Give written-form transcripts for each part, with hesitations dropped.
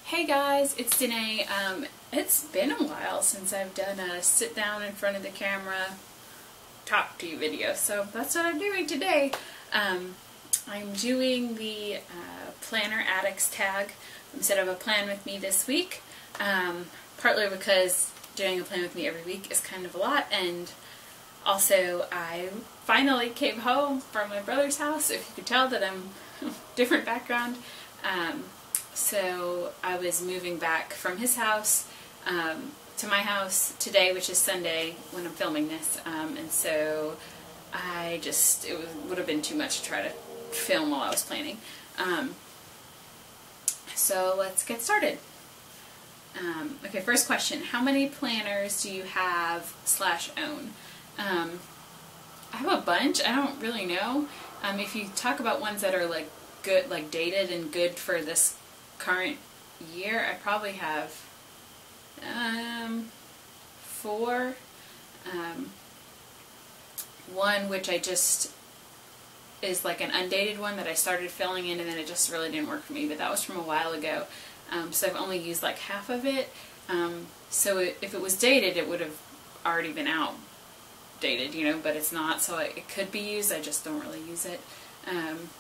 Hey guys, it's Danae. It's been a while since I've done a sit down in front of the camera, talk to you video, so that's what I'm doing today. I'm doing the planner Addicts Tag instead of a plan with me this week, partly because doing a plan with me every week is kind of a lot, and also I finally came home from my brother's house. If you could tell that I'm different background. So I was moving back from his house to my house today, which is Sunday when I'm filming this, and so it would have been too much to try to film while I was planning. So let's get started. Okay, first question. How many planners do you have / own? I have a bunch. I don't really know. If you talk about ones that are like good, like dated and good for this current year, I probably have 4. One which is like an undated one that I started filling in, and then it just really didn't work for me, but that was from a while ago. So I've only used like half of it. So if it was dated, it would have already been outdated, you know, but it's not, so it could be used, I just don't really use it. And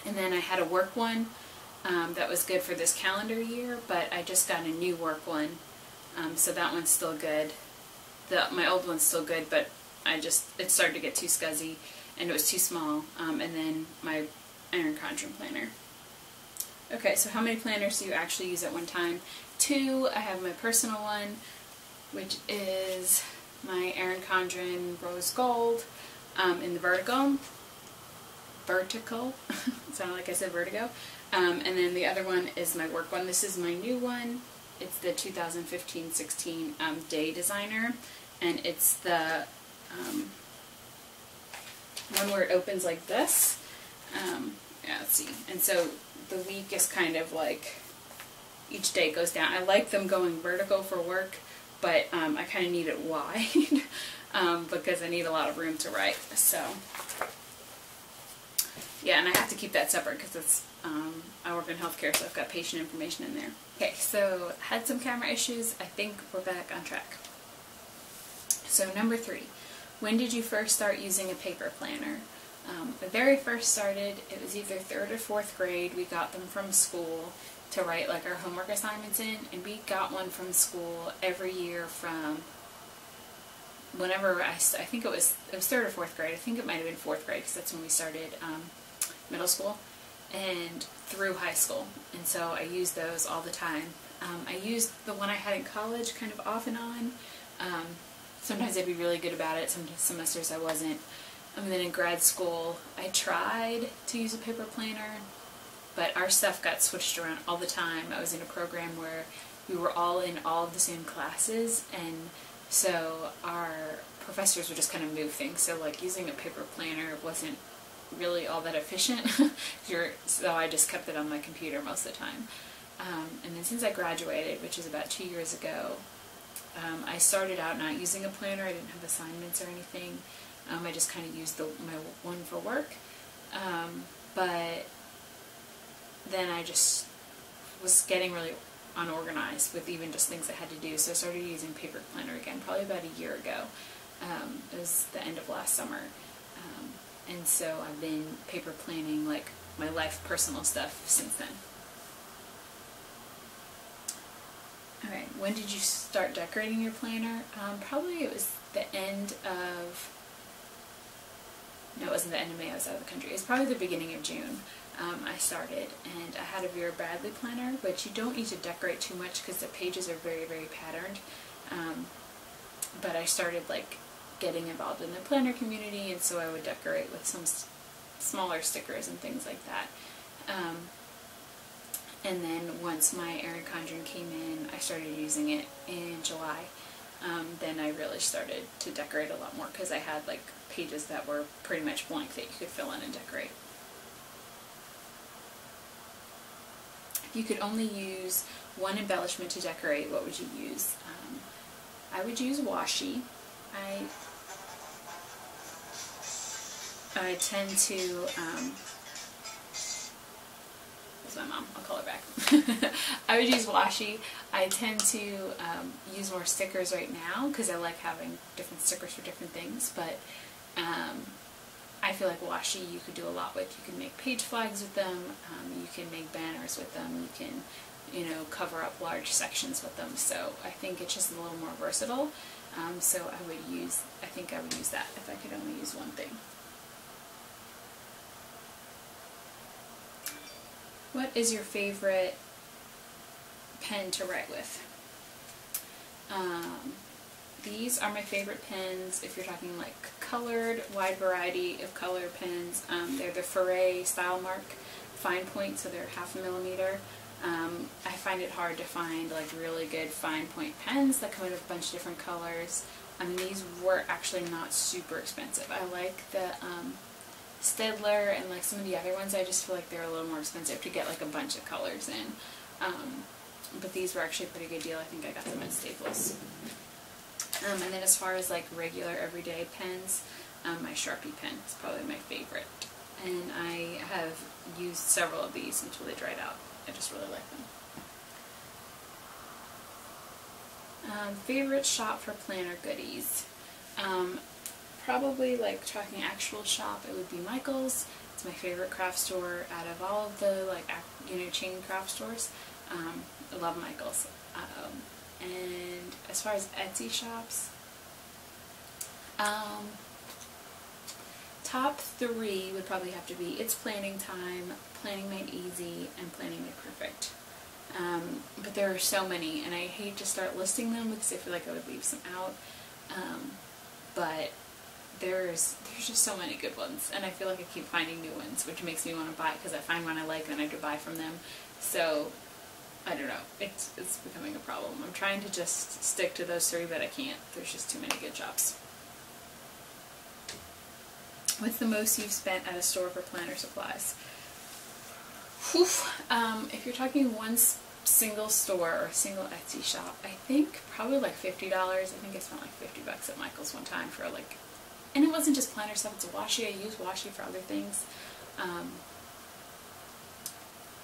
then I had a work one that was good for this calendar year, but I just got a new work one, so that one's still good. My old one's still good, but it started to get too scuzzy, and it was too small. And then my iron conjuring planner. Okay, so how many planners do you actually use at one time? 2. I have my personal one, which is my Erin Condren Rose Gold in the vertical. Sounded like I said vertigo. And then the other one is my work one. This is my new one. It's the 2015-16 Day Designer, and it's the one where it opens like this. Yeah, let's see. And so the week is kind of like each day goes down. I like them going vertical for work, but I kind of need it wide because I need a lot of room to write. So yeah, and I have to keep that separate because it's I work in healthcare, so I've got patient information in there. Okay, so had some camera issues. I think we're back on track. So number 3, when did you first start using a paper planner? The very first started, it was either 3rd or 4th grade. We got them from school to write like our homework assignments in, and we got one from school every year from whenever I think it was 3rd or 4th grade. I think it might have been 4th grade because that's when we started middle school, and through high school, and so I used those all the time. I used the one I had in college kind of off and on. Sometimes I'd be really good about it, some semesters I wasn't. And then in grad school I tried to use a paper planner, but our stuff got switched around all the time. I was in a program where we were all in all of the same classes, and so our professors would just kind of move things, so like using a paper planner wasn't really all that efficient. So I just kept it on my computer most of the time. And then since I graduated, which is about 2 years ago, I started out not using a planner. I didn't have assignments or anything. I just kind of used my one for work. But then I just was getting really unorganized with even just things I had to do, so I started using paper planner again probably about a year ago. It was the end of last summer. And so I've been paper planning like my life personal stuff since then. Okay, when did you start decorating your planner? Probably it was the end of, no, it wasn't the end of May, I was out of the country. It was probably the beginning of June I started, and I had a Vera Bradley planner, but you don't need to decorate too much because the pages are very, very patterned. But I started like getting involved in the planner community, and so I would decorate with some smaller stickers and things like that. And then once my Erin Condren came in, I started using it in July. Then I really started to decorate a lot more because I had like pages that were pretty much blank that you could fill in and decorate. If you could only use one embellishment to decorate, what would you use? I would use washi. I tend to That's my mom. I'll call her back. I would use washi. I tend to use more stickers right now because I like having different stickers for different things, but I feel like washi you could do a lot with. You can make page flags with them, you can make banners with them, you can, you know, cover up large sections with them, so I think it's just a little more versatile. So I think I would use that if I could only use one thing. What is your favorite pen to write with? These are my favorite pens if you're talking like colored, wide variety of color pens. They're the Foray Style Mark fine point, so they're 0.5 millimeter. I find it hard to find like really good fine point pens that come in a bunch of different colors. These were actually not super expensive. I like the Stedler and like some of the other ones. I just feel like they're a little more expensive to get like a bunch of colors in. But these were actually a pretty good deal. I think I got them at Staples. And then as far as like regular everyday pens, my Sharpie pen is probably my favorite. And I have used several of these until they dried out. I just really like them. Favorite shop for planner goodies? Probably like talking actual shop, it would be Michael's. It's my favorite craft store out of all of the like chain craft stores. I love Michael's. And as far as Etsy shops, top 3 would probably have to be It's Planning Time, Planning Made Easy, and Planning Made Perfect. But there are so many, and I hate to start listing them because I feel like I would leave some out. But there's just so many good ones, and I feel like I keep finding new ones, which makes me want to buy because I find one I like and then I have to buy from them. So I don't know, it's becoming a problem. I'm trying to just stick to those 3, but I can't. There's just too many good shops. What's the most you've spent at a store for planner supplies? Whew. If you're talking one single store or a single Etsy shop, I think probably like $50. I think I spent like $50 at Michael's one time for like, and it wasn't just planner stuff, it's a washi. I use washi for other things.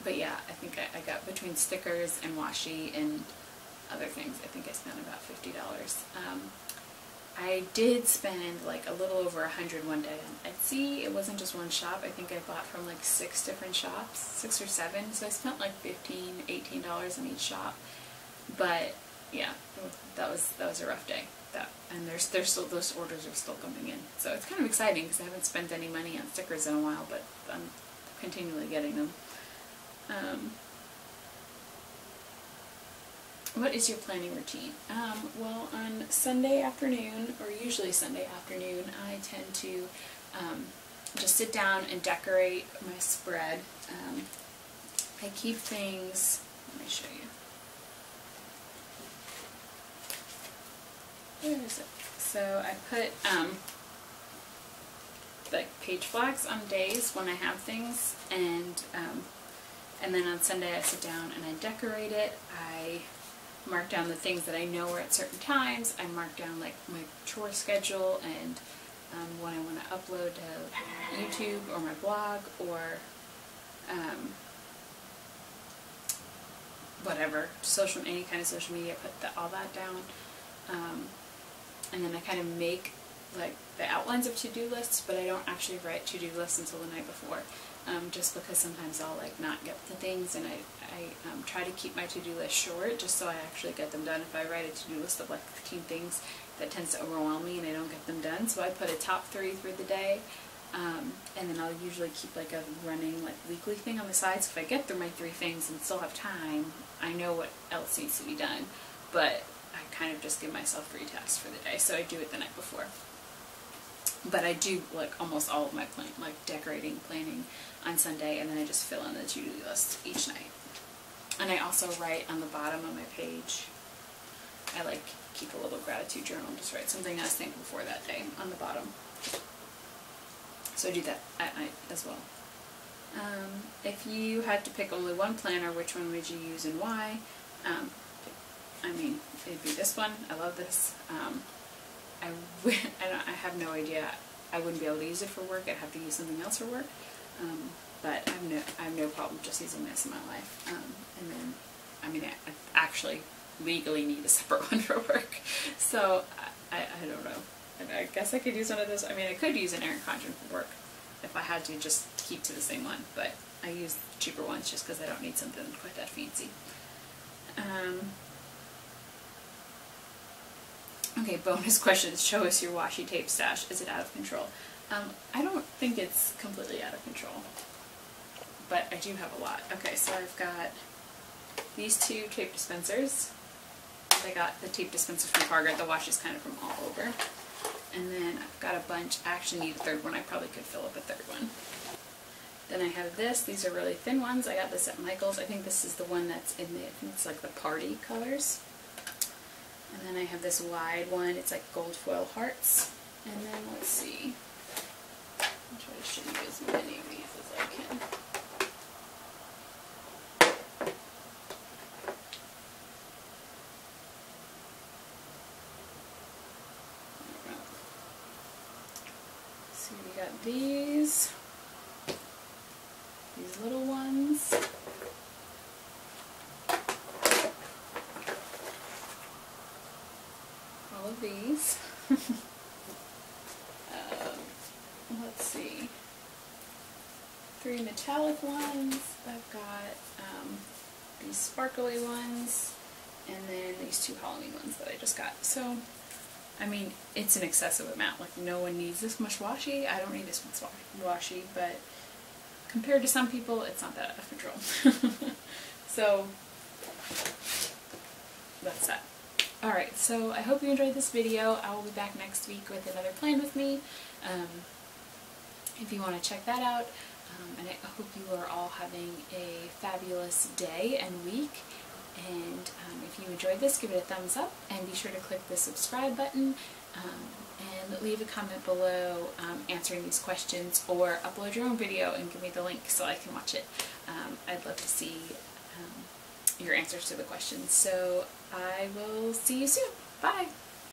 But yeah, I think I got between stickers and washi and other things, I think I spent about $50. I did spend like a little over $100 one day on Etsy. It wasn't just one shop. I think I bought from like 6 different shops, 6 or 7. So I spent like $15, $18 in each shop. But yeah, that was a rough day. And there's still, those orders are still coming in. So it's kind of exciting because I haven't spent any money on stickers in a while, but I'm continually getting them. What is your planning routine? Well, on Sunday afternoon, or usually Sunday afternoon, I tend to just sit down and decorate my spread. I keep things, let me show you. Where is it? So I put like page flags on days when I have things, and then on Sunday I sit down and I decorate it. I mark down the things that I know are at certain times. I mark down like my chore schedule and when I want to upload to YouTube or my blog or whatever, any kind of social media. I put all that down, and then I kind of make like the outlines of to-do lists, but I don't actually write to-do lists until the night before. Just because sometimes I'll like not get the things, and I try to keep my to-do list short just so I actually get them done. If I write a to-do list of like 15 things, that tends to overwhelm me and I don't get them done. So I put a top 3 through the day, and then I'll usually keep like a running like weekly thing on the side. So if I get through my 3 things and still have time, I know what else needs to be done. But I kind of just give myself 3 tasks for the day, so I do it the night before. But I do like almost all of my decorating, planning on Sunday, and then I just fill in the to-do list each night. And I also write on the bottom of my page, I like keep a little gratitude journal and just write something I was thankful for that day on the bottom. So I do that at night as well. If you had to pick only one planner, which one would you use and why? I mean, it'd be this one. I love this. I have no idea. I wouldn't be able to use it for work. I'd have to use something else for work. but I have no problem just using this in my life. And then, I mean, I actually legally need a separate one for work, so I don't know. I guess I could use one of those. I mean, I could use an Erin Condren for work if I had to just keep to the same one, but I use cheaper ones just because I don't need something quite that fancy. Okay, bonus questions. Show us your washi tape stash. Is it out of control? I don't think it's completely out of control, but I do have a lot. Okay, so I've got these two tape dispensers. I got the tape dispenser from Target. The washi's kind of from all over. And then I've got a bunch. I actually need a third one. I probably could fill up a third one. Then I have this. These are really thin ones. I got this at Michael's. I think this is the one that's in the, I think it's like the party colors. And then I have this wide one. It's like gold foil hearts. And then let's see. I'll try to show you as many of these as I can. So we got these little ones. All of these. Let's see. 3 metallic ones. I've got these sparkly ones, and then these 2 Halloween ones that I just got. So, I mean, it's an excessive amount. Like, no one needs this much washi. I don't need this much washi, but compared to some people, it's not that out of control. So, that's that. Alright, so I hope you enjoyed this video. I will be back next week with another plan with me. If you want to check that out. And I hope you are all having a fabulous day and week. And if you enjoyed this, give it a thumbs up, and be sure to click the subscribe button, and leave a comment below answering these questions, or upload your own video and give me the link so I can watch it. I'd love to see your answers to the questions. So I will see you soon. Bye!